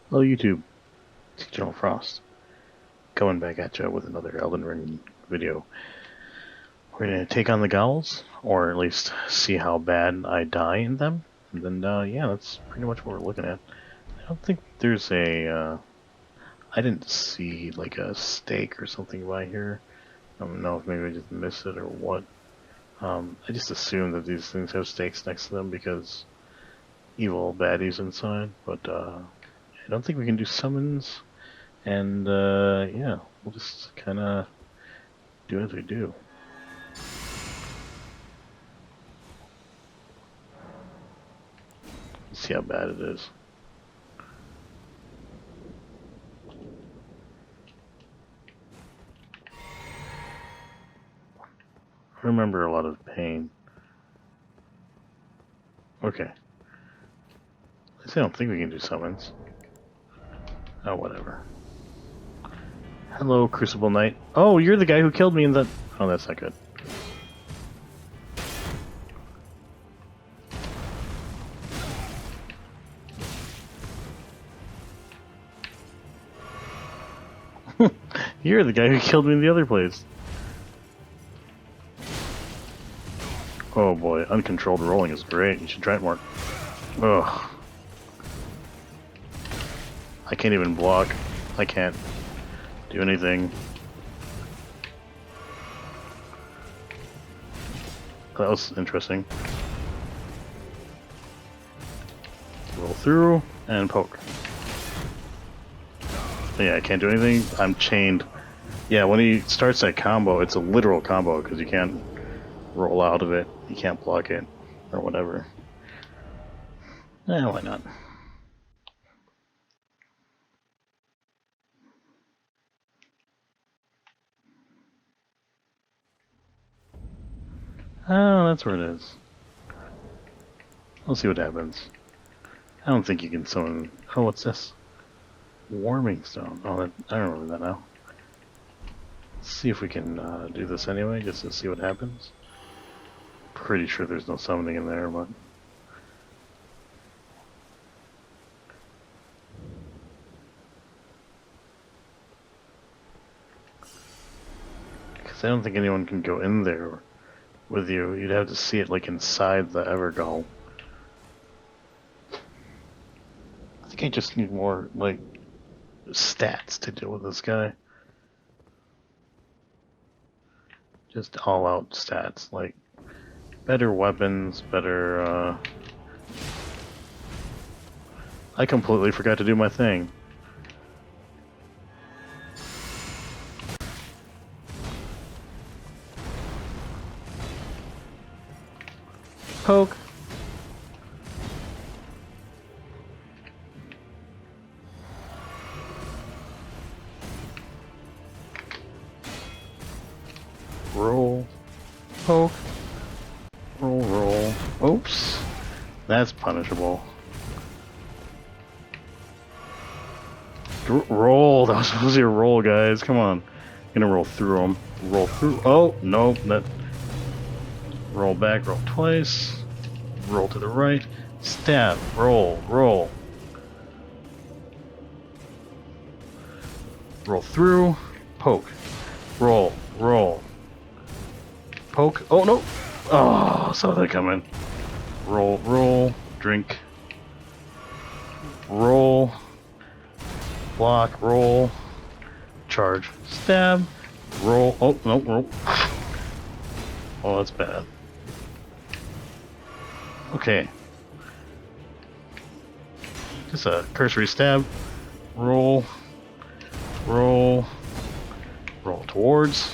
Hello YouTube, it's Eternal Frost, coming back at you with another Elden Ring video. We're going to take on the Ghouls, or at least see how bad I die in them, and then yeah, that's pretty much what we're looking at. I don't think there's a, I didn't see like a stake or something by here. I don't know if maybe I just missed it or what. I just assume that these things have stakes next to them because evil baddies inside, but I don't think we can do summons. And yeah, we'll just kind of do as we do. Let's see how bad it is. I remember a lot of pain. Okay. At least I don't think we can do summons. Oh, whatever. Hello, Crucible Knight. Oh, you're the guy who killed me in the... Oh, that's not good. You're the guy who killed me in the other place. Oh boy, uncontrolled rolling is great. You should try it more. Ugh. I can't even block. I can't do anything. That was interesting. Roll through and poke. Yeah, I can't do anything. I'm chained. Yeah, when he starts that combo, it's a literal combo because you can't roll out of it. You can't block it or whatever. Why not? Oh, that's where it is. We'll see what happens. I don't think you can summon... Oh, what's this? Warming Stone. Oh, that, I remember that now. Let's see if we can do this anyway, just to see what happens. Pretty sure there's no summoning in there, but... Because I don't think anyone can go in there with you. You'd have to see it like inside the Evergaol. I think I just need more, like, stats to deal with this guy. Just all-out stats, like better weapons, better, I completely forgot to do my thing. Poke. Roll. Poke. Roll, roll. Oops. That's punishable. Roll. That was supposed to be a roll, guys. Come on. I'm gonna roll through them. Roll through. Oh, no. That. Roll back. Roll twice. Roll to the right. Stab. Roll. Roll. Roll through. Poke. Roll. Roll. Poke. Oh, no. Oh, saw that coming. Roll, roll, drink. Roll. Block, roll. Charge. Stab. Roll. Oh, no, roll. Oh, that's bad. Okay. Just a cursory stab. Roll. Roll. Roll towards.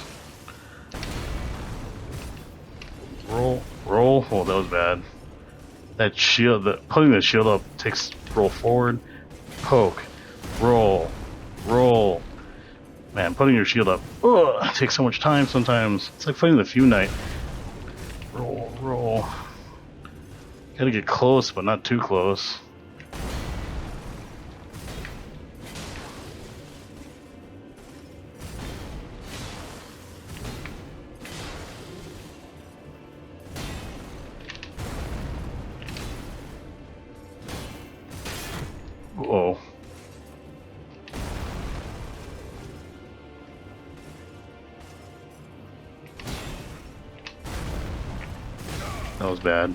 Roll, roll. Oh, that was bad. That shield, putting the shield up takes roll forward, poke, roll, roll. Man, putting your shield up, takes so much time sometimes. It's like fighting the Few Knight. Roll, roll. Gotta get close, but not too close. Uh-oh. was bad.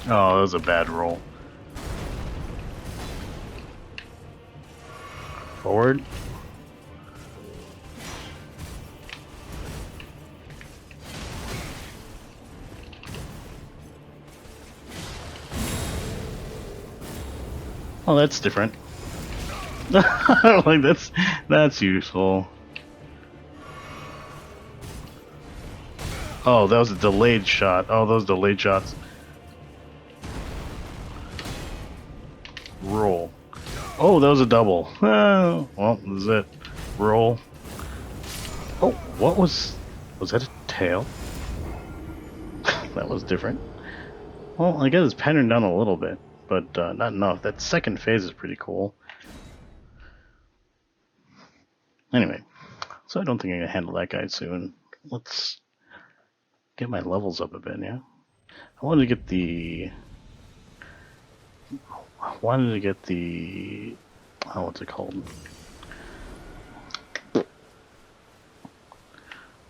Oh, that was a bad roll. Forward. Oh, that's different. Like that's useful. Oh, that was a delayed shot. Oh, those delayed shots. Roll. Oh, that was a double. Oh, well, this is it. Roll. Oh, what was that a tail? That was different. Well, I guess it's patterned down a little bit, but not enough. That second phase is pretty cool. Anyway, so I don't think I can handle that guy soon. Let's get my levels up a bit, yeah? I wanted to get the... Oh, what's it called?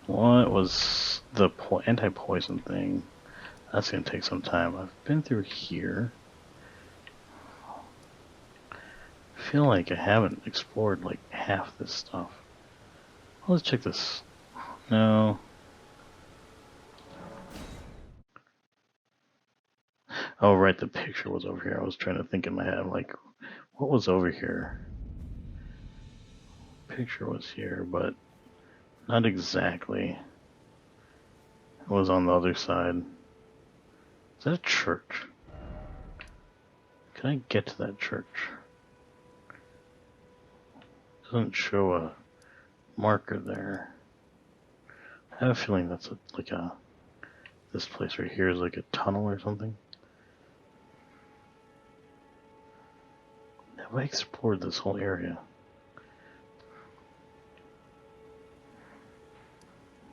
What was the anti-poison thing? That's going to take some time. I've been through here. I feel like I haven't explored like half this stuff. Let's check this. No. Oh, right, the picture was over here. I was trying to think in my head, like, what was over here? Picture was here, but not exactly. It was on the other side. Is that a church? Can I get to that church? Doesn't show a marker there. I have a feeling that's this place right here is like a tunnel or something. Have I explored this whole area?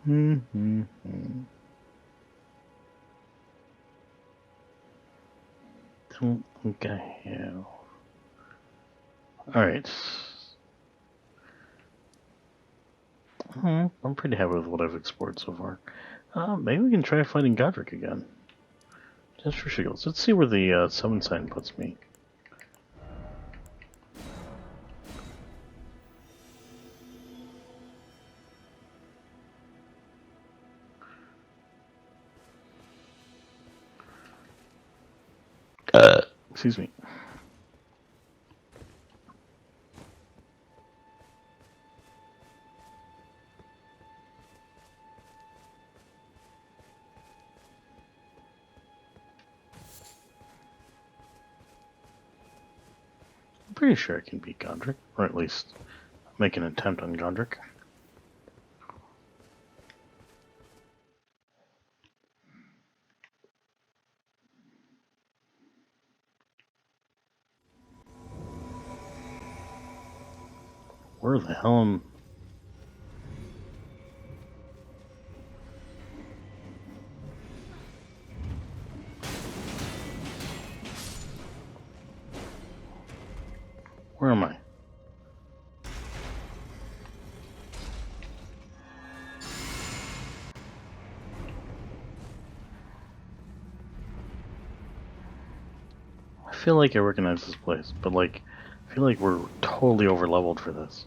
Don't think I have. Alright. I'm pretty happy with what I've explored so far. Maybe we can try fighting Godrick again. Just for shiggles. Let's see where the summon sign puts me. Excuse me. I'm pretty sure I can beat Godrick, or at least make an attempt on Godrick. Where the hell am... Where am I? I feel like I recognize this place, but like, I feel like we're totally over leveled for this.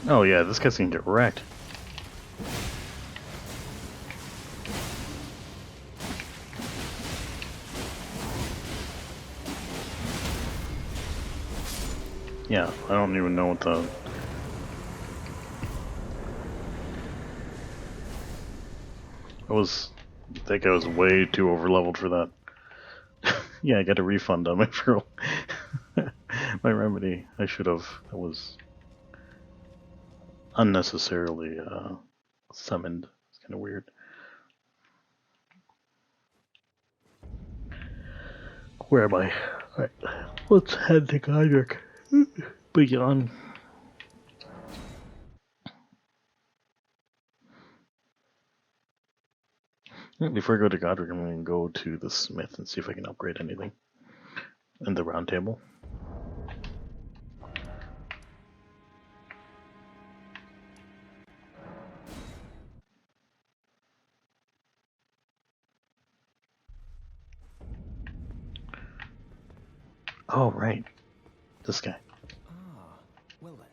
Oh yeah, this guy's gonna get wrecked. Yeah, I don't even know what the... I think I was way too over leveled for that. Yeah, I got a refund on my Furled. my remedy. I should have. That was unnecessarily summoned. It's kind of weird. Where am I? Alright, let's head to Godrick. Begone. Before I go to Godrick, I'm going to go to the smith and see if I can upgrade anything in the Roundtable. Oh, right. This guy. Ah, well then.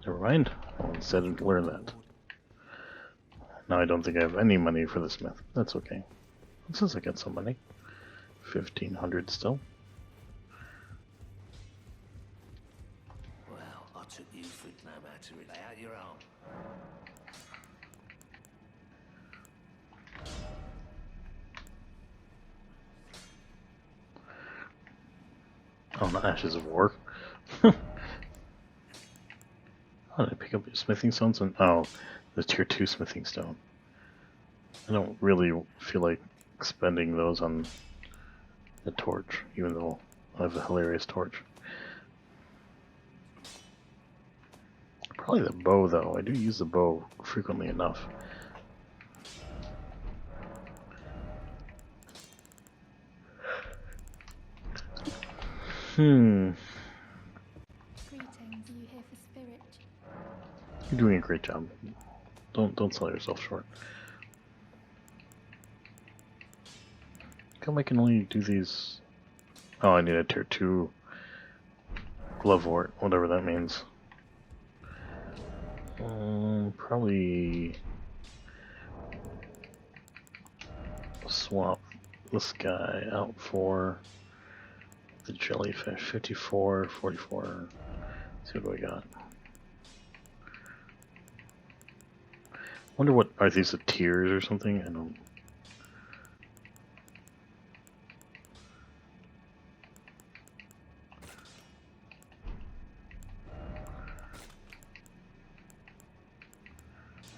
Never mind. I'll instead learn that. Now I don't think I have any money for the smith. That's okay. Since I got some money. 1,500 still. Well, I took you for no matter it. Lay out your arm. Oh, not Ashes of War. Oh, did I pick up smithing stones? Oh, the tier 2 smithing stone. I don't really feel like spending those on the torch, even though I have a hilarious torch. Probably the bow, though. I do use the bow frequently enough. Greetings, are you here for spirit? You're doing a great job. Don't sell yourself short. Come, I can only do these. Oh, I need a tier 2 glovewort, whatever that means. Probably swap this guy out for the jellyfish. 54, 44. Let's see what we got. Wonder what are these, the tiers or something? I don't.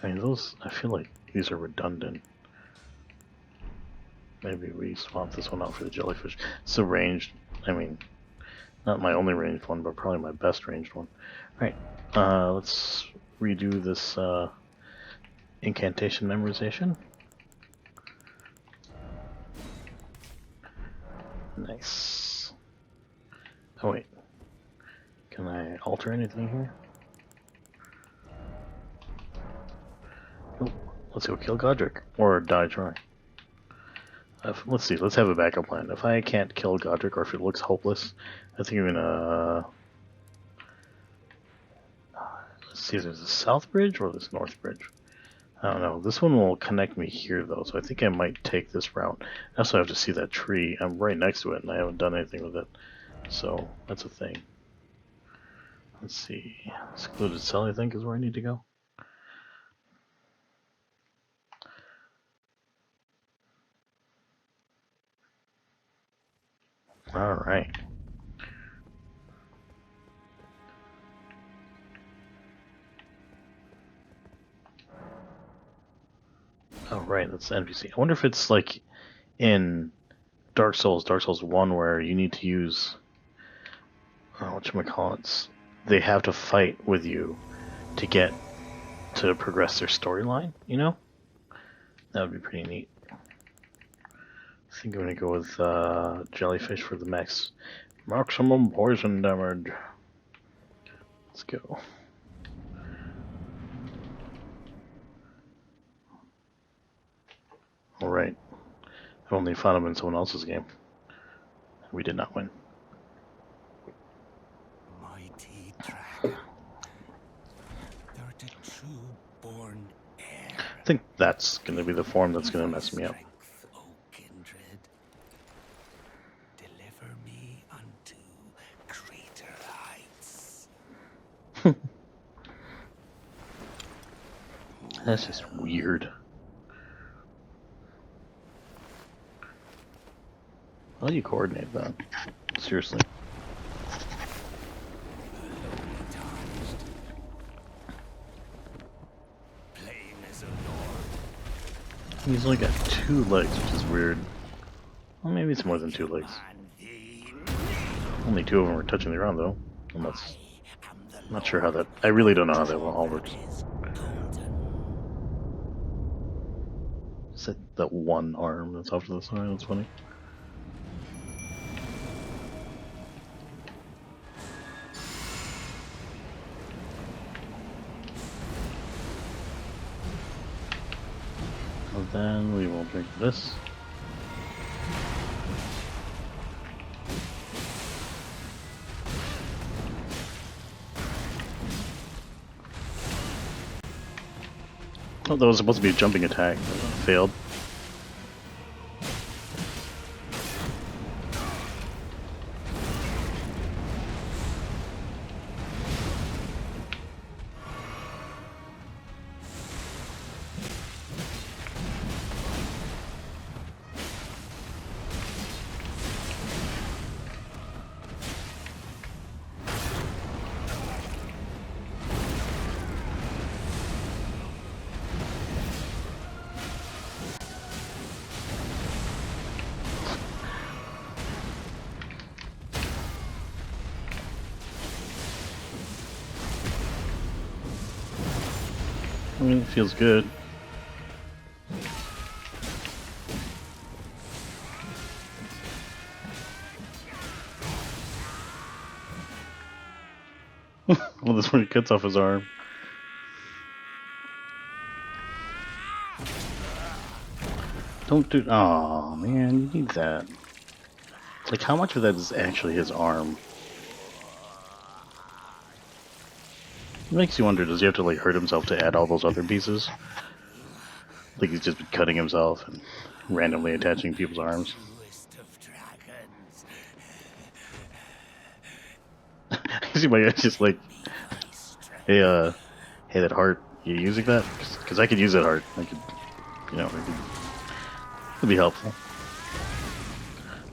I mean, those, I feel like these are redundant. Maybe we swap this one out for the jellyfish. It's a ranged, I mean, not my only ranged one, but probably my best ranged one. Alright, let's redo this incantation memorization. Nice. Oh wait, can I alter anything here? Oh, let's go kill Godrick, or die trying. Let's see, let's have a backup plan. If I can't kill Godrick, or if it looks hopeless, I think I'm gonna... let's see if there's a south bridge or this north bridge. I don't know. This one will connect me here, though, so I think I might take this route. I also have to see that tree. I'm right next to it, and I haven't done anything with it. So, that's a thing. Let's see. Secluded Cell, I think, is where I need to go. Alright. Alright, that's the NPC. I wonder if it's like in Dark Souls 1, where you need to use... whatchamacallits. They have to fight with you to get to progress their storyline, you know? That would be pretty neat. I think I'm gonna go with jellyfish for the maximum poison damage. Let's go. Alright. I only found him in someone else's game. We did not win. Mighty dragon. Thou art a true-born heir. I think that's gonna be the form that's gonna mess me up. Strength, O kindred. Deliver me unto greater heights. That's just weird. How do you coordinate that? Seriously. He's only got 2 legs, which is weird. Well, maybe it's more than 2 legs. Only 2 of them are touching the ground, though. Unless... I'm not sure how that... I really don't know how that all works. Is that one arm that's off to the side? That's funny. And then we will drink this. Oh, that was supposed to be a jumping attack. Failed. I mean, it feels good. Well, this one cuts off his arm. Don't do... Aw, man, you need that. Like, how much of that is actually his arm? It makes you wonder, does he have to, like, hurt himself to add all those other pieces? Like, he's just been cutting himself and randomly attaching people's arms. I see my guy's just like, hey, hey, that heart, you using that? Because I could use that heart. I could, you know, it'd be helpful.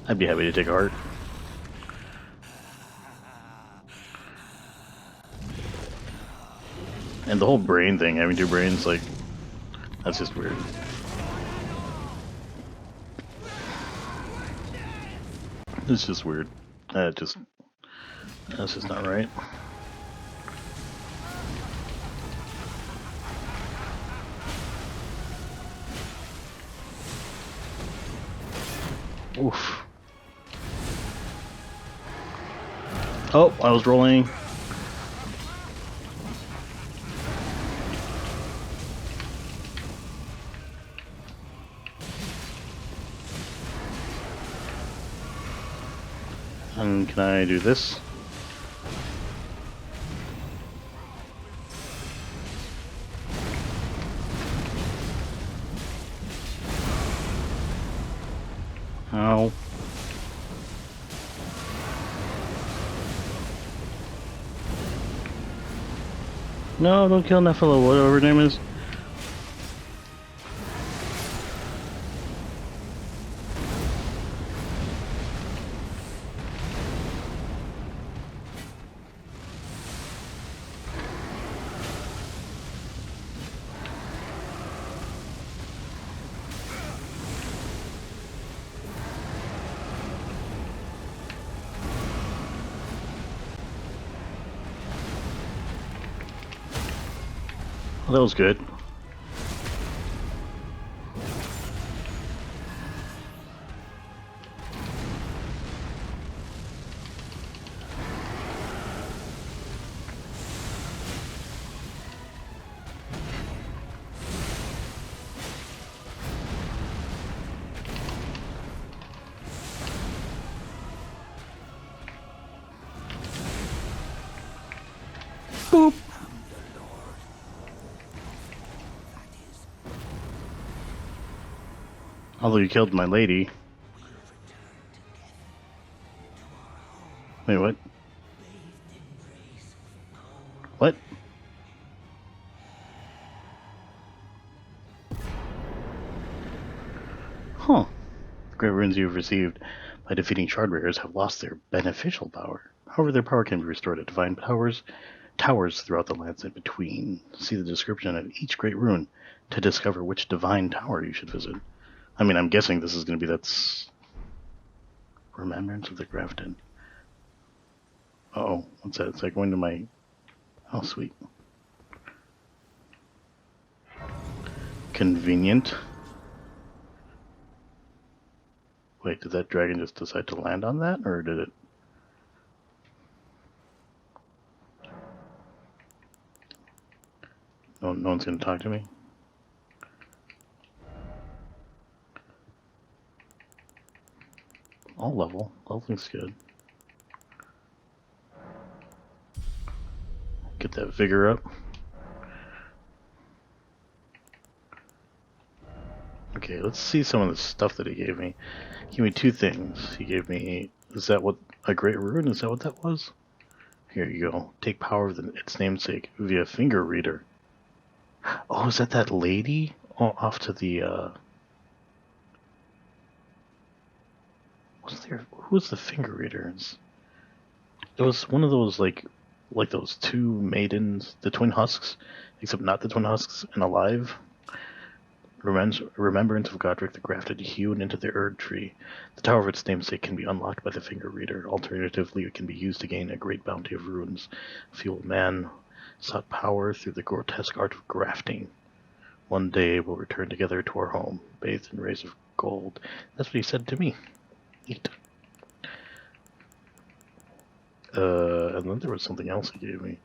I'd be happy to take a heart. And the whole brain thing, having 2 brains, like, that's just weird. It's just weird. That's just not right. Oof. Oh, I was rolling. And can I do this? Ow. No, don't kill Nephilim, whatever her name is. Well, that was good. Boop. Although you killed my lady. Wait, what? What? Huh. Great runes you've received. by defeating Shardbearers have lost their beneficial power. However, their power can be restored at divine towers throughout the lands in between. See the description of each great ruin to discover which divine tower you should visit. I mean, I'm guessing this is going to be that's Remembrance of the Grafted. Uh-oh, what's that? It's like going to my... Oh, sweet. Convenient. Wait, did that dragon just decide to land on that, or did it... No one's going to talk to me? I'll level. Leveling's good. Get that vigor up. Okay, let's see some of the stuff that he gave me. He gave me two things. He gave me... Is that what... A Great Ruin? Is that what that was? Here you go. Take power of its namesake via finger reader. Oh, is that lady? Oh, off to the... Who was the finger readers? It was one of those like those two maidens, the twin husks, except not the twin husks and alive. Remembrance of Godrick the Grafted, hewn into the Erd tree. The tower of its namesake can be unlocked by the finger reader. Alternatively, it can be used to gain a great bounty of runes. A feeble man sought power through the grotesque art of grafting. One day we'll return together to our home, bathed in rays of gold. That's what he said to me. Neat. And then there was something else he gave me,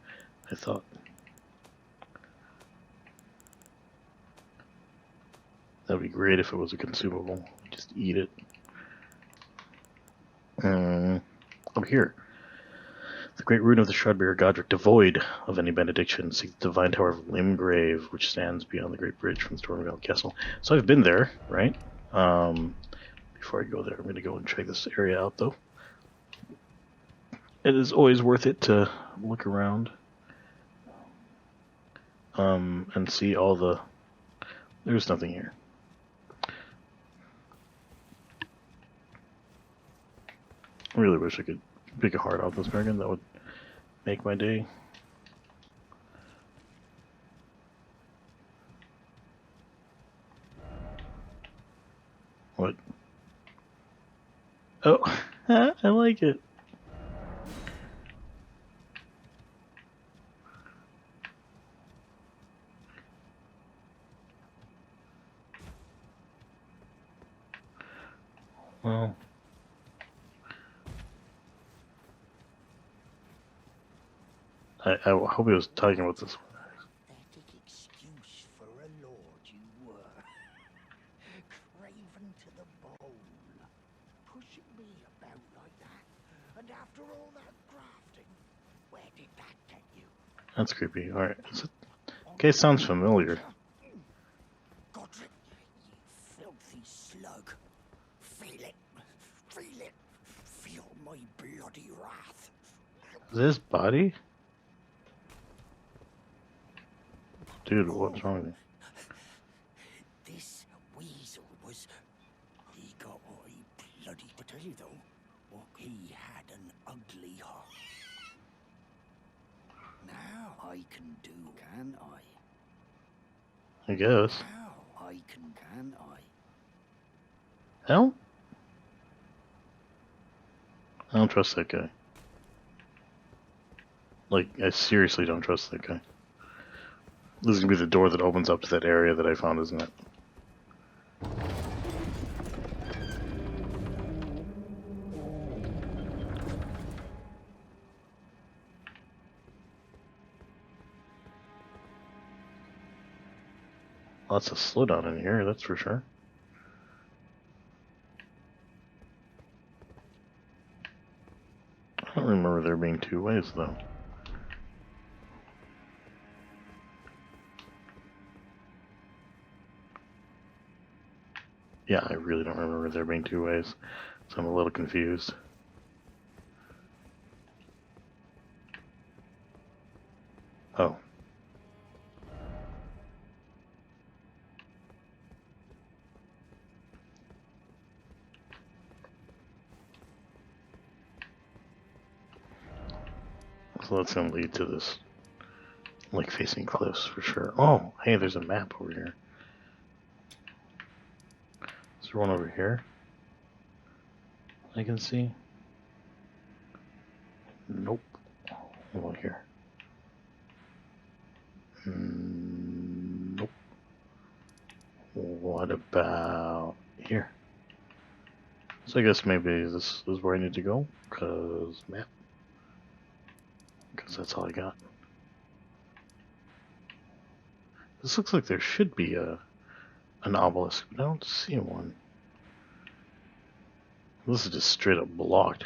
I thought. That'd be great if it was a consumable. Just eat it. Up here. The great rune of the Shroudbearer Godric, devoid of any benediction, seeks the divine tower of Limgrave, which stands beyond the great bridge from Stormhill Castle. So I've been there, right? Before I go there, I'm going to go and check this area out, though. It is always worth it to look around and see all the... There's nothing here. I really wish I could pick a heart off this dragon. That would make my day. What? Oh, I like it. Well, I hope he was talking about this one. Pathetic excuse for a lord you were. Craven to the bone. Pushing me about like that. And after all that grafting, where did that get you? That's creepy. Alright. Okay, sounds familiar. Godric, you filthy slug. Feel it. Feel it. Feel my bloody wrath. Is this body? Dude, what's wrong with you? This weasel was... He got what he bloody... I tell you though, what he had an ugly heart. Now I can do, can I? I guess. Now I can I? Hell? I don't trust that guy. Like, I seriously don't trust that guy. This is gonna be the door that opens up to that area that I found, isn't it? Lots of slowdown in here, that's for sure. I don't remember there being two ways, though. Yeah, I really don't remember there being two ways, so I'm a little confused. Oh. So that's gonna lead to this, like, facing cliffs for sure. Oh, hey, there's a map over here. Is there one over here I can see? Nope. Over here. Nope. What about here? So I guess maybe this is where I need to go, because map. Because that's all I got. This looks like there should be an obelisk, but I don't see one. This is just straight up blocked.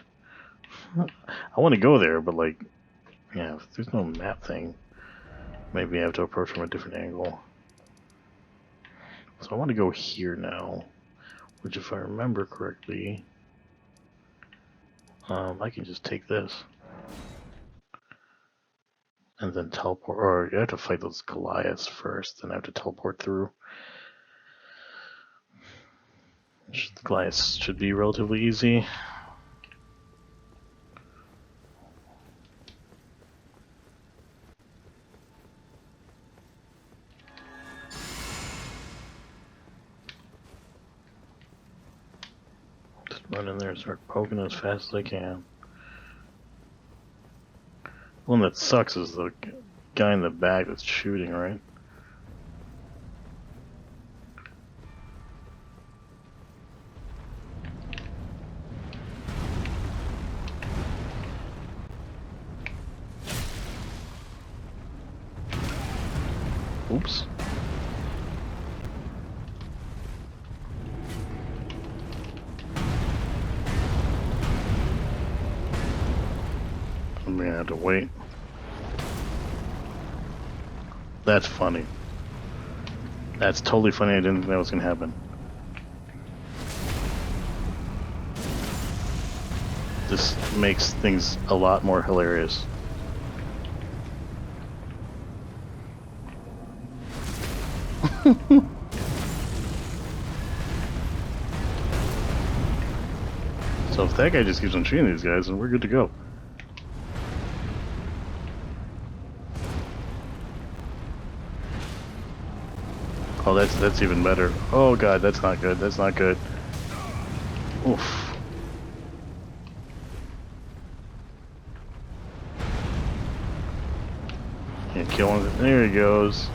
I want to go there, but like, yeah, if there's no map thing, maybe I have to approach from a different angle. So I want to go here now, which if I remember correctly, I can just take this. And then teleport, or you have to fight those Goliaths first, then I have to teleport through. The Goliaths should be relatively easy. Just run in there and start poking as fast as I can. The one that sucks is the guy in the back that's shooting, right? Oops. I'm gonna have to wait. That's funny. That's totally funny. I didn't think that was gonna happen. This makes things a lot more hilarious. So if that guy just keeps on shooting these guys, then we're good to go. Oh, that's even better. Oh god, that's not good. That's not good. Oof. Can't kill him. There he goes.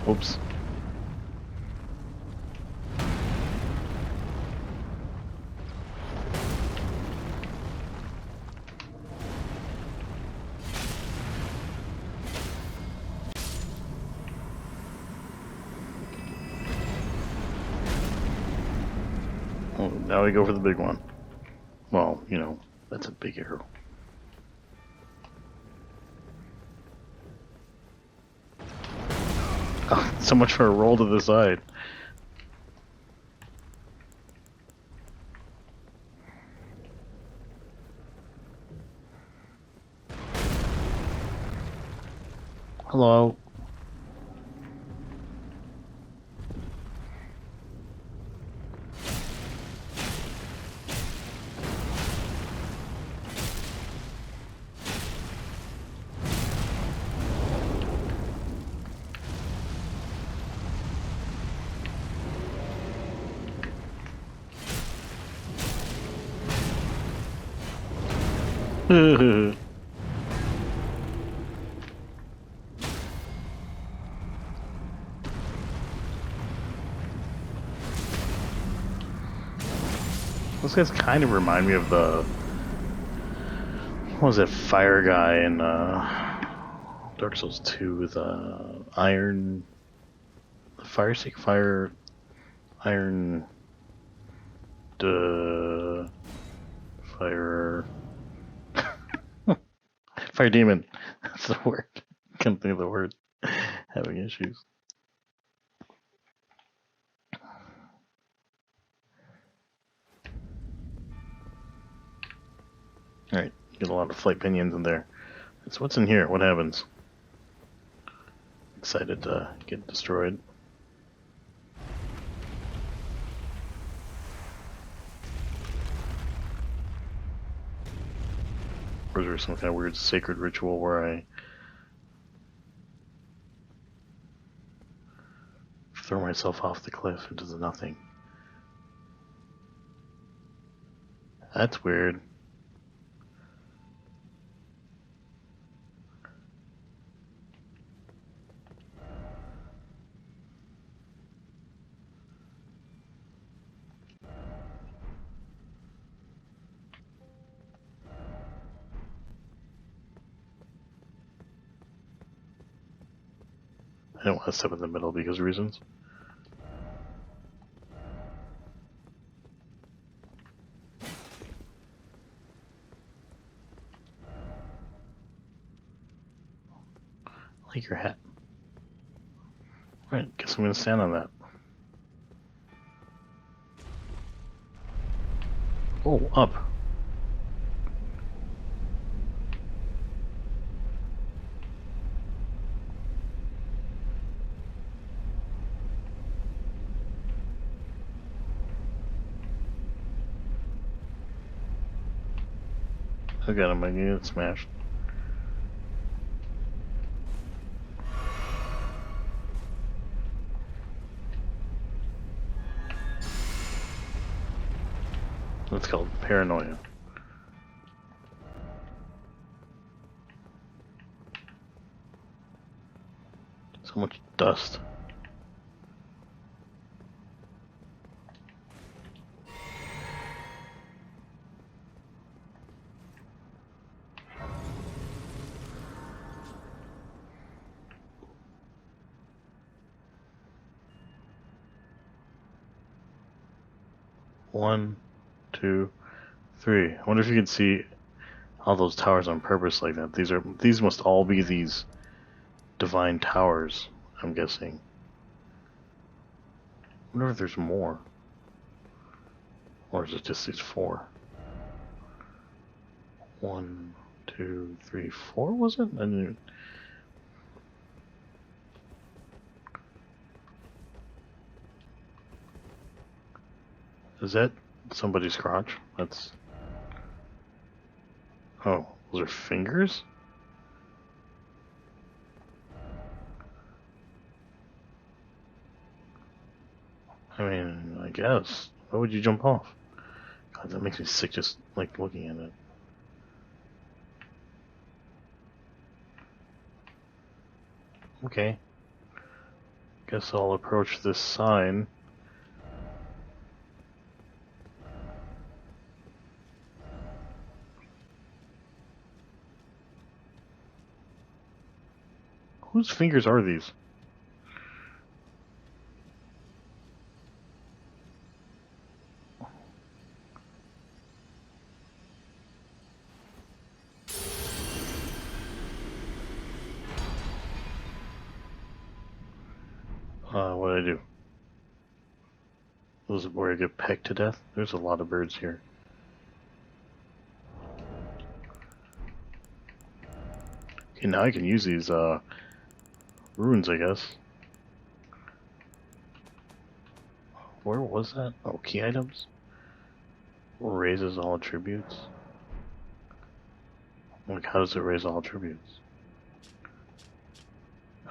Oops. Oh, now we go for the big one. Well, you know, that's a big arrow. Oh, so much for a roll to the side. Hello. Those guys kind of remind me of the, what was it, fire guy in Dark Souls 2 with iron, fire seek, fire, iron, fire, fire demon. That's the word. Can't think of the word. Having issues. Alright, get a lot of flight pinions in there. So what's in here? What happens? Excited to get destroyed. Or is there some kind of weird sacred ritual where I throw myself off the cliff into the nothing? That's weird. I don't want to step in the middle because of reasons. I like your hat. Alright, guess I'm gonna stand on that. Oh, up. I got him, I get smashed. That's called paranoia. So much dust. One, two, three. I wonder if you can see all those towers on purpose like that. These must all be these divine towers, I'm guessing. I wonder if there's more. Or is it just these four? One, two, three, four, was it? I didn't... Is that somebody's crotch? That's... Oh, those are fingers? I mean, I guess. Why would you jump off? God, that makes me sick just, like, looking at it. Okay. Guess I'll approach this sign. Whose fingers are these? What did I do? Was it where I get pecked to death? There's a lot of birds here. Okay, now I can use these, runes, I guess. Where was that? Oh, key items? Raises all attributes? Like, how does it raise all attributes?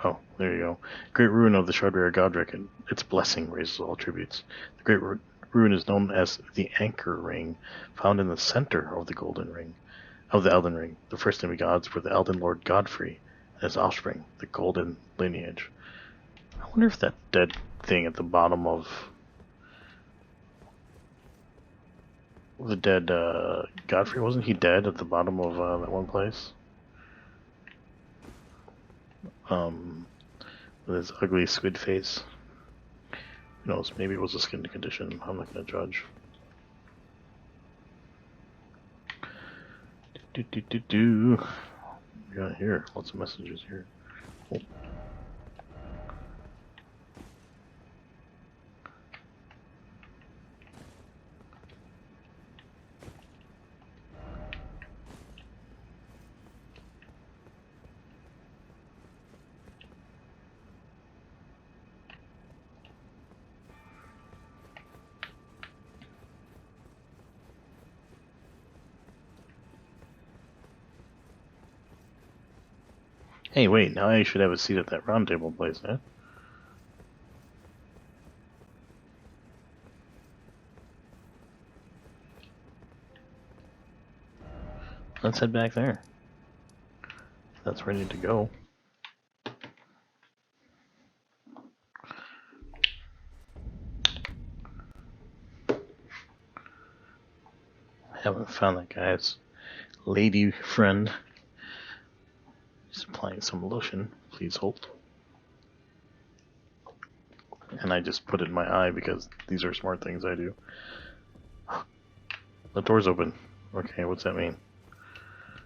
Oh, there you go. Great Rune of the Shardbearer Godrick, and its blessing raises all attributes. The Great Rune is known as the Anchor Ring, found in the center of the Golden Ring, of the Elden Ring. The first demigods were the Elden Lord Godfrey and his offspring, the Golden Lineage. I wonder if that dead thing at the bottom of the dead Godfrey, wasn't he dead at the bottom of that one place? With his ugly squid face. Who knows, maybe it was a skin condition. I'm not gonna judge. We got here. Lots of messages here. Oh. Hey, wait, now I should have a seat at that round table place, huh? Let's head back there. That's ready to go. I haven't found that guy's lady friend. He's applying some lotion. Please hold. And I just put it in my eye because these are smart things I do. The door's open. Okay, what's that mean?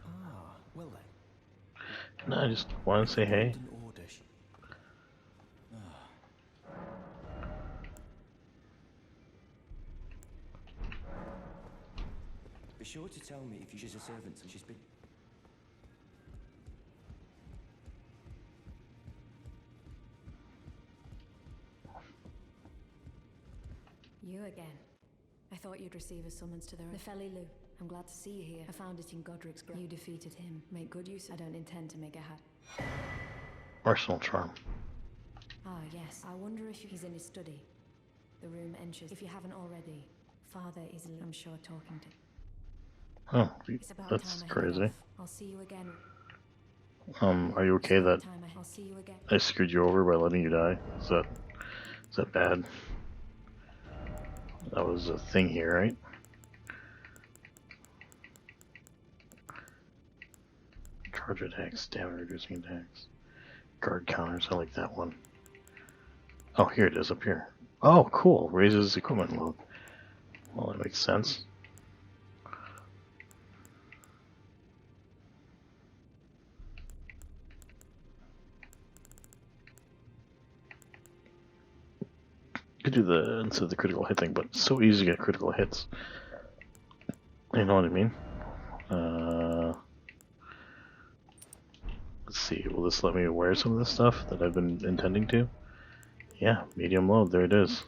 Ah, well then. No, I just want to say hey. Be sure to tell me if she's a servant and she's been. You again. I thought you'd receive a summons to the Felly Lou. I'm glad to see you here. I found it in Godrick's grave. You defeated him. Make good use. I don't intend to make a hat. Arsenal charm. Ah, yes. I wonder if he's in his study. The room enters. If you haven't already, Father is, I'm sure, talking to. Oh, It's about that's time I crazy. head off. I'll see you again. Are you okay that I'll see you again. I screwed you over by letting you die? Is that bad? That was a thing here, right? Charge attacks, damage reducing attacks. Guard counters, I like that one. Oh, here it is, up here. Oh, cool, raises equipment load. Well, that makes sense. Could do the instead of the critical hit thing, but it's so easy to get critical hits. You know what I mean? Let's see, will this let me wear some of this stuff that I've been intending to? Yeah, medium load, there it is.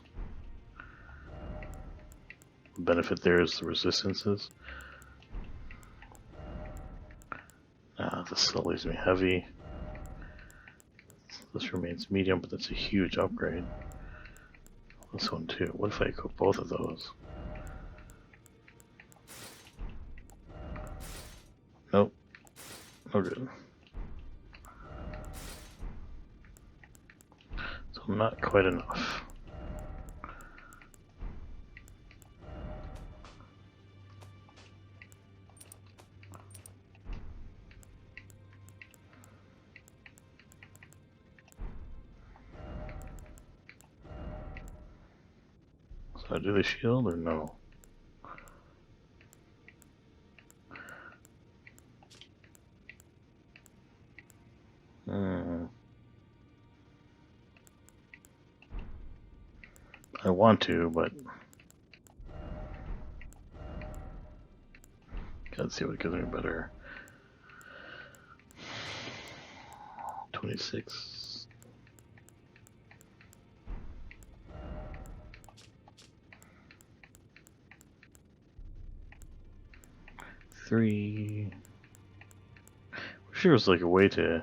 The benefit there is the resistances. This still leaves me heavy. This remains medium, but that's a huge upgrade. This one too. What if I equip both of those? Nope. No good. So not quite enough. So I do the shield or no? I want to, but gotta see what gives me better. 26. Three. Wish there was like a way to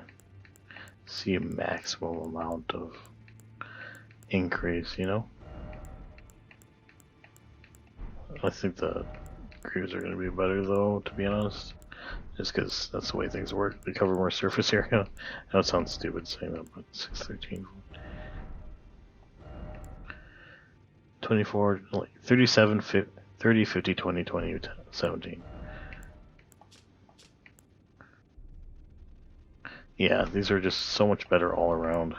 see a maximum amount of increase, you know? I think the crews are going to be better though, to be honest. Just because that's the way things work. They cover more surface area. I know it sounds stupid saying that, but 613. 24, like 37, 30, 50, 20, 20, 17. Yeah, these are just so much better all around.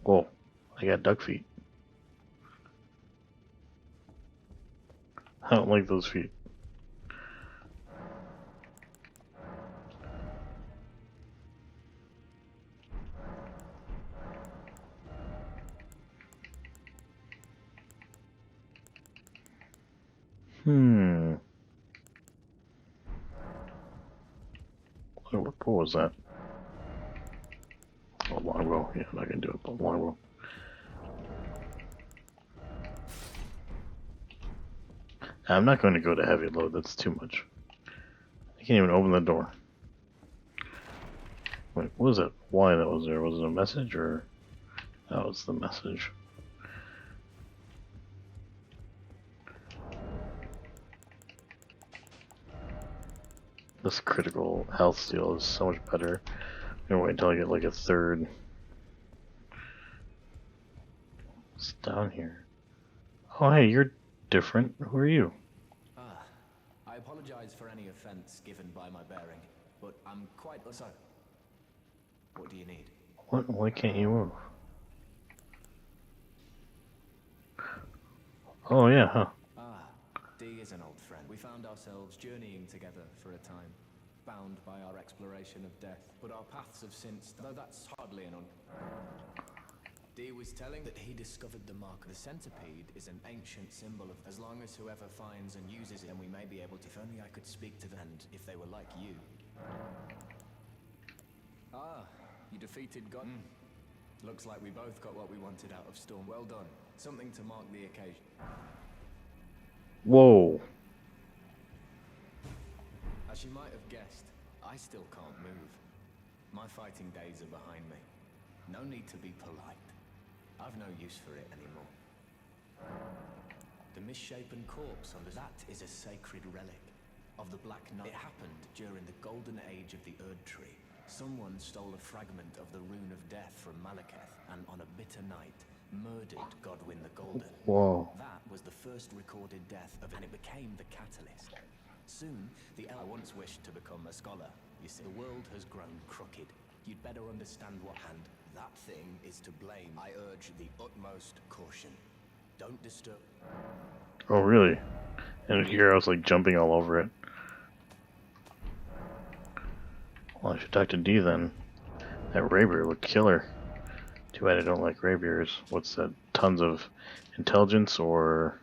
Whoa, I got duck feet. I don't like those feet. What was that? Oh, longbow. Yeah, I'm not gonna do it, but longbow. I'm not going to go to heavy load, that's too much. can't even open the door. Wait, what was it? Why that was there? Was it a message or that was the message? This critical health steal is so much better. I'm gonna wait until I get like a third. It's down here. Oh hey, you're different. Who are you? I apologize for any offense given by my bearing, but I'm quite so. What do you need? What? Why can't you move? Oh yeah, huh? D is an old friend. We found ourselves journeying together for a time, bound by our exploration of death. But our paths have since, though that's hardly an D was telling that he discovered the mark. The centipede is an ancient symbol of, as long as whoever finds and uses it, and we may be able to. If only I could speak to them, and if they were like you. You defeated God. Looks like we both got what we wanted out of Storm. Well done. Something to mark the occasion. Whoa. As you might have guessed, I still can't move. My fighting days are behind me. No need to be polite. I've no use for it anymore. The misshapen corpse under that is a sacred relic of the Black Knight. It happened during the golden age of the Erd Tree. Someone stole a fragment of the Rune of Death from Malekith, and on a bitter night, murdered Godwyn the Golden. Whoa. That was the first recorded death of, and it became the catalyst. Soon, I once wished to become a scholar. You see, the world has grown crooked. You'd better understand what, and that thing is to blame. I urge the utmost caution. Don't disturb. Oh really? And here I was like jumping all over it. Well, I should talk to D then. That rapier looked killer. Too bad I don't like rapiers. What's that? Tons of intelligence or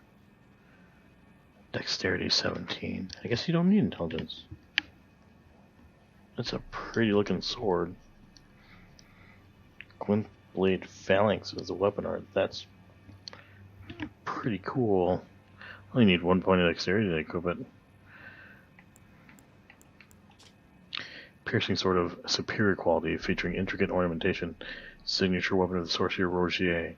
dexterity 17. I guess you don't need intelligence. That's a pretty looking sword. Glint blade phalanx is a weapon art. That's pretty cool. I only need 1 point of dexterity to equip it. Piercing sword of superior quality, featuring intricate ornamentation. Signature weapon of the sorcerer Rogier.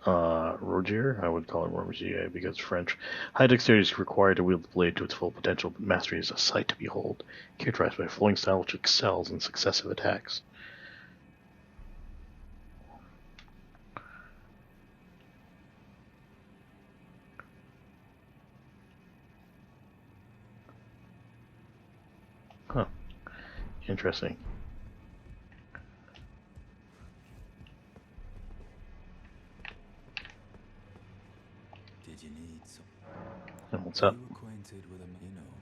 Rogier? I would call it Rogier because French. High dexterity is required to wield the blade to its full potential, but mastery is a sight to behold, characterized by a flowing style which excels in successive attacks. Huh. Interesting. Did you need some? And what's up? Are you acquainted with him? You know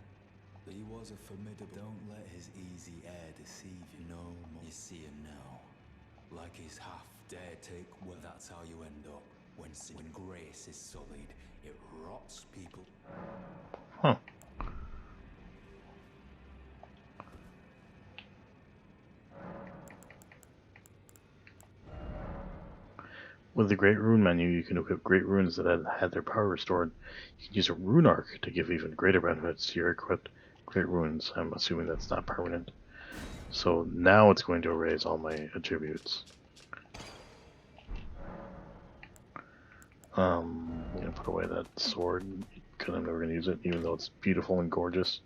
that he was a formidable. Don't let his easy air deceive you. No more. You see him now, like he's half dare take. Well, that's how you end up. When grace is sullied, it rots people. Huh. With the Great Rune menu, you can equip Great Runes that had their power restored. You can use a Rune Arc to give even greater benefits to your equipped Great Runes. I'm assuming that's not permanent. So now it's going to erase all my attributes. I'm going to put away that sword, because I'm never going to use it, even though it's beautiful and gorgeous.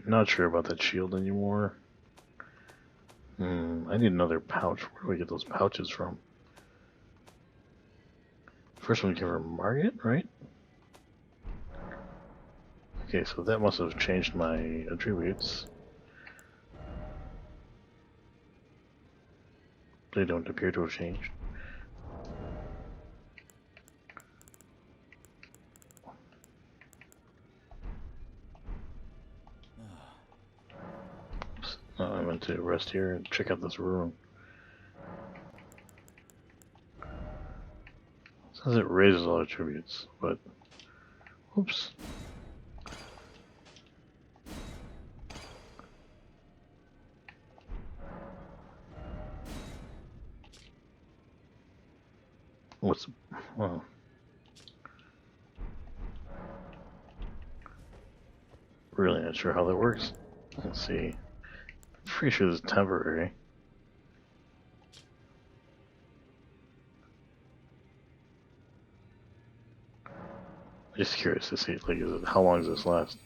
Not sure about that shield anymore. I need another pouch. Where do I get those pouches from? First one came from Margit, right? Okay, so that must have changed my attributes. They don't appear to have changed. I meant to rest here and check out this room. It says it raises all attributes, but oops. What's well? Really not sure how that works. Let's see. Pretty sure this is temporary. Just curious to see, like, how long does this last?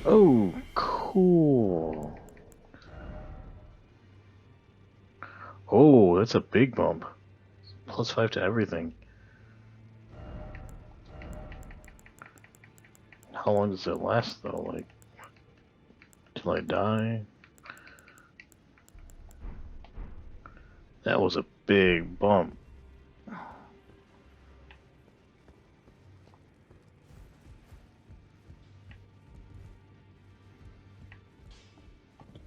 Oh, cool. Oh, that's a big bump. +5 to everything. How long does it last, though? Like, till I die? That was a big bump.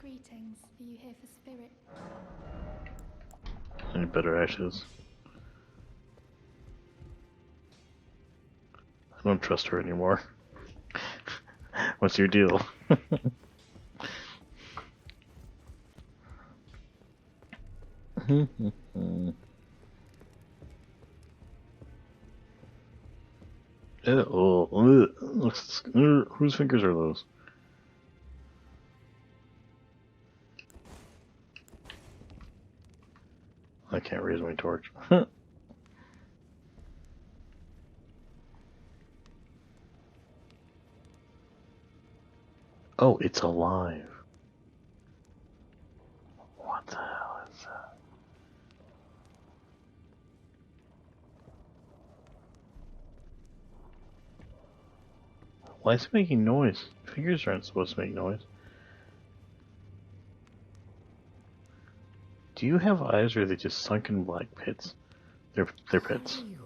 Greetings. Are you here for spirit? Any better ashes? I don't trust her anymore. What's your deal? Whose fingers are those? I can't raise my torch. Oh, it's alive. What the hell is that? Why is it making noise? Fingers aren't supposed to make noise. Do you have eyes, or are they just sunken black pits? They're pits. You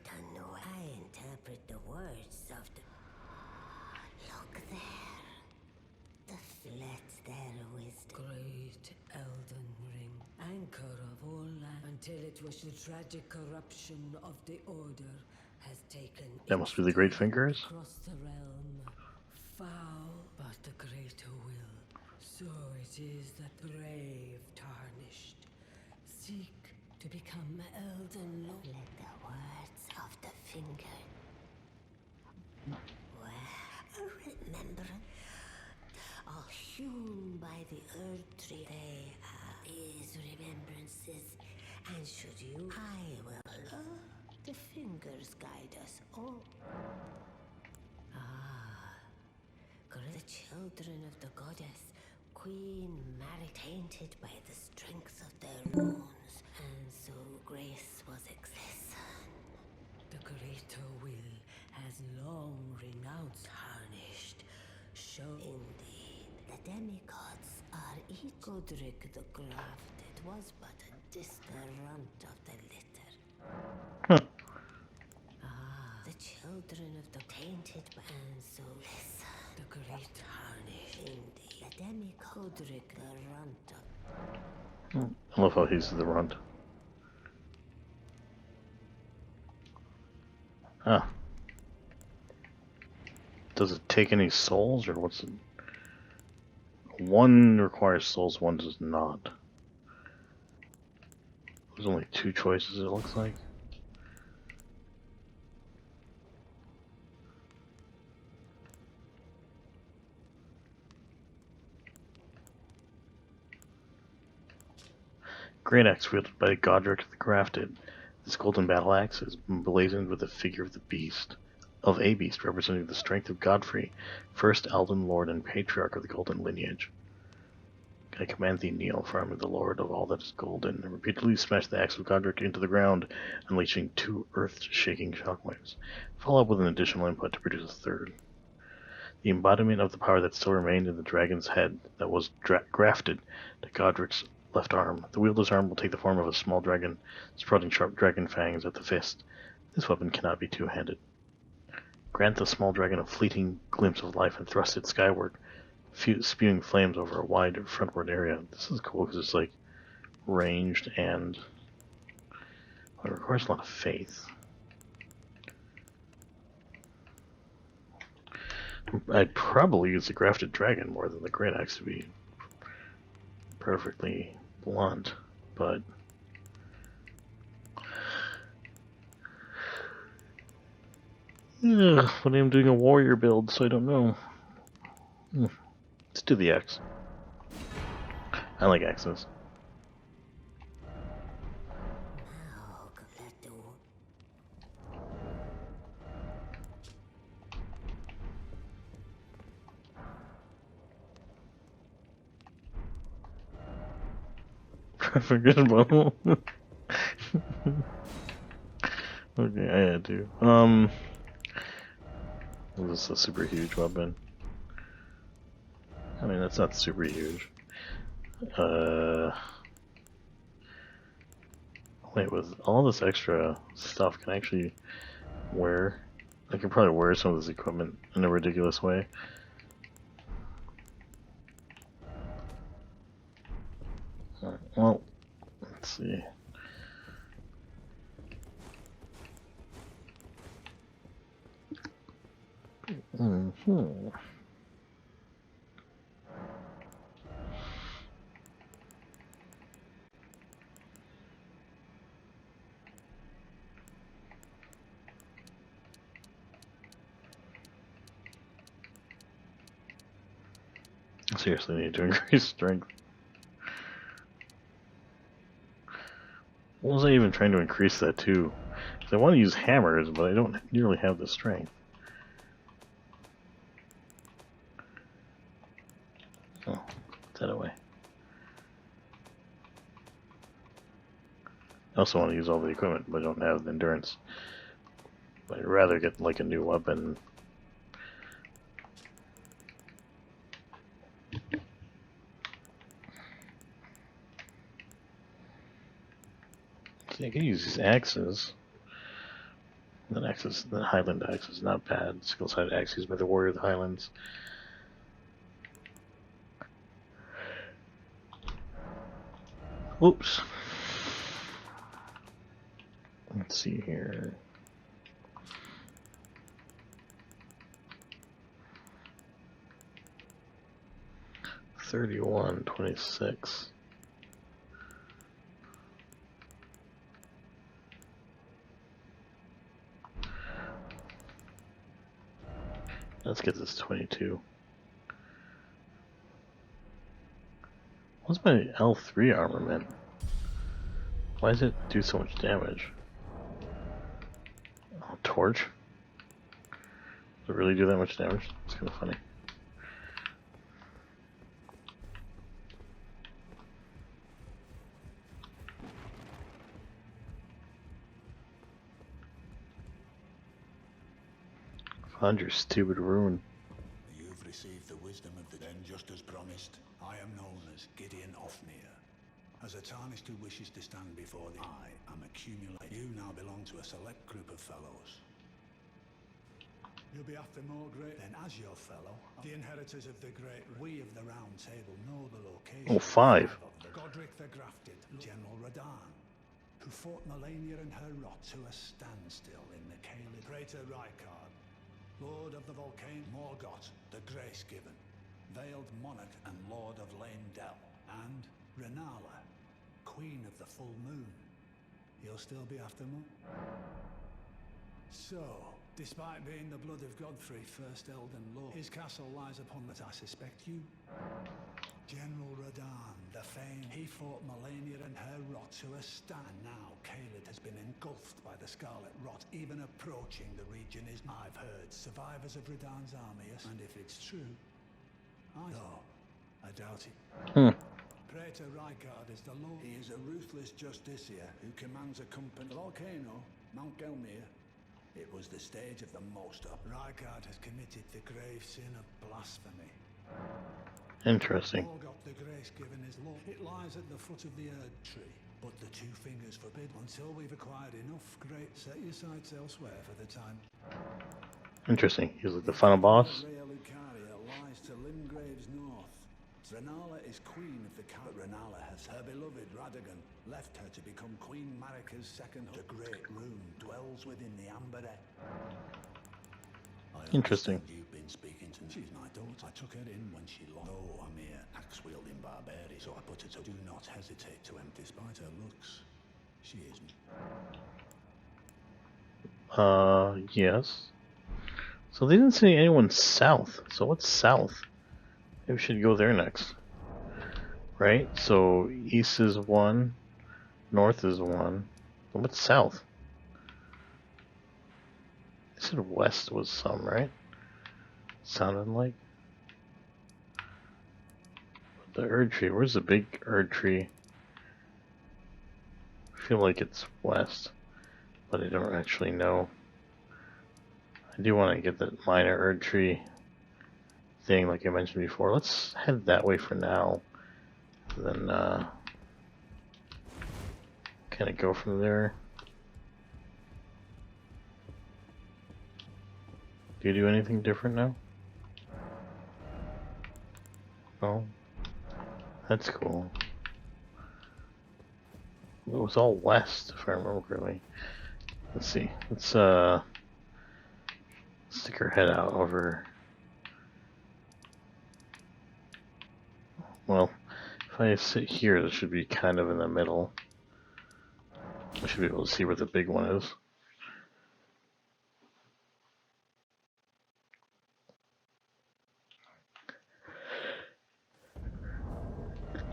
don't know. I interpret the words of the. Look there. The flats their wisdom. Great Elden Ring, anchor of all land, until it was the tragic corruption of the Order has taken. That must be the Great Fingers? Across the realm, foul, but the greater will. So it is that brave tarnished seek to become Elden Lord. Let the words of the finger. Well, remember, all hewn by the earth tree. They are these remembrances, and should you, I will. The fingers guide us all. The children of the goddess, Queen Mary, tainted by the strength of their wounds, and so grace was excessive. The greater will has long renounced tarnished. Show Indeed, the demigods are each. Godrick the Grafted was but a distant runt of the litter. The children of the tainted by, and so listen. the great tarnish. Indeed, the demigod Godrick the runt of. I love how he's the runt. Ah. Does it take any souls, or what's it? One requires souls, one does not. There's only two choices, it looks like. Great axe wielded by Godrick the Grafted. This golden battle axe is emblazoned with the figure of a beast representing the strength of Godfrey, first Elden Lord and Patriarch of the Golden Lineage. I command thee, kneel, for I am the Lord of all that is golden, and repeatedly smash the axe of Godrick into the ground, unleashing 2 earth-shaking shockwaves. Follow up with an additional input to produce a third. The embodiment of the power that still remained in the dragon's head that was grafted to Godrick's left arm. The wielder's arm will take the form of a small dragon, sprouting sharp dragon fangs at the fist. This weapon cannot be two-handed. Grant the small dragon a fleeting glimpse of life and thrust it skyward, spewing flames over a wide frontward area. This is cool because it's like ranged and it requires a lot of faith. I'd probably use the grafted dragon more than the great axe, to be perfectly blunt, but Ugh, but I'm doing a warrior build, so I don't know. Let's do the X. I like X's. Now, Coletto. Forget about it. Okay, I had to. This is a super huge weapon. I mean, that's not super huge. Wait, with all this extra stuff, can I actually wear? I can probably wear some of this equipment in a ridiculous way. Alright, well, let's see. Seriously need to increase strength. What was I even trying to increase that to? Because I want to use hammers, but I don't nearly have the strength. Oh, put that away. I also want to use all the equipment, but I don't have the endurance. But I'd rather get like a new weapon. See, I can use these axes. The Highland axe is not bad. Skill side axe used by the warrior of the Highlands. Oops. Let's see here. 3126. Let's get this 22. What's my L3 armament? Why does it do so much damage? Oh, torch? Does it really do that much damage? It's kind of funny. Find your stupid rune. You've received the wisdom of the den just as promised. I am known as Gideon Ofnir. As a tarnished who wishes to stand before the I am accumulate. You now belong to a select group of fellows. You'll be after more great than as your fellow. The inheritors of the great we of the Round Table know the location. Oh, 5. Of Godrick the Grafted, General Radahn, who fought Melania and her rot to a standstill in the Caelid. Praetor Rykard, Lord of the Volcane, Morgoth, the Grace Given, Veiled Monarch and Lord of Lane-Dell, and Renala, Queen of the Full Moon. You'll still be after more? So, despite being the blood of Godfrey, first Elden Lord, his castle lies upon that I suspect you. General Radahn, the famed, he fought Melania and her rot to a stand. Now Caelid has been engulfed by the Scarlet Rot, even approaching the region is, I've heard, survivors of Radahn's army, and if it's true, I doubt it. Praetor Rykard is the Lord. He is a ruthless justiciar who commands a company. The volcano, Mount Gelmir, it was the stage of the most up. Rykard has committed the grave sin of blasphemy. Interesting. Morgoth the Grace Given is law. It lies at the foot of the Erd tree, but the two fingers forbid. Until we've acquired enough great, set your sights elsewhere for the time. Interesting. He's like the final boss. Lucaria lies to Limgrave's north. Renala is queen of the but Renala has her beloved Radagon left her to become Queen Marika's second. The great rune dwells within the Amber. Interesting. You've been speaking to me. She's my daughter. I took her in when she lost. Oh, a mere axe-wielding barbarian, so I put her to. Do not hesitate to empty. Despite her looks, she isn't. Yes. So they didn't say anyone south. So what's south? Maybe we should go there next. Right? So east is 1, north is 1. But what's south? They said west was some, right? Sounded like. The Erd tree. Where's the big Erd tree? I feel like it's west, but I don't actually know. I do want to get the minor Erd tree thing like I mentioned before. Let's head that way for now. Then kind of go from there. Do you do anything different now? Oh, that's cool. It was all west, if I remember correctly. Let's see. Let's stick our head out over. Well, if I sit here, this should be kind of in the middle. I should be able to see where the big one is.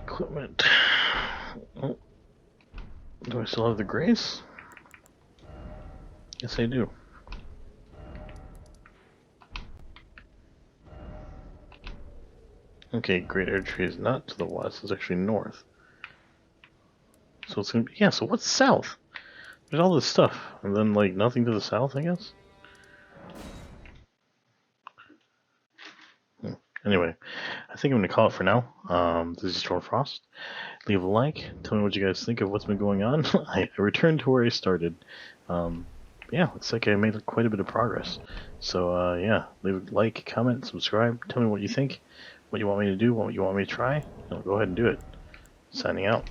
Equipment. Oh. Do I still have the grace? Yes, I do. Okay, Great Air Tree is not to the west, it's actually north. So it's gonna be, yeah, so what's south? There's all this stuff, and then like nothing to the south, I guess? Anyway, I think I'm gonna call it for now. This is Stormfrost. Leave a like, tell me what you guys think of what's been going on. I returned to where I started. Yeah, looks like I made quite a bit of progress. So yeah, leave a like, comment, subscribe, tell me what you think, what you want me to do, what you want me to try, and I'll go ahead and do it. Signing out.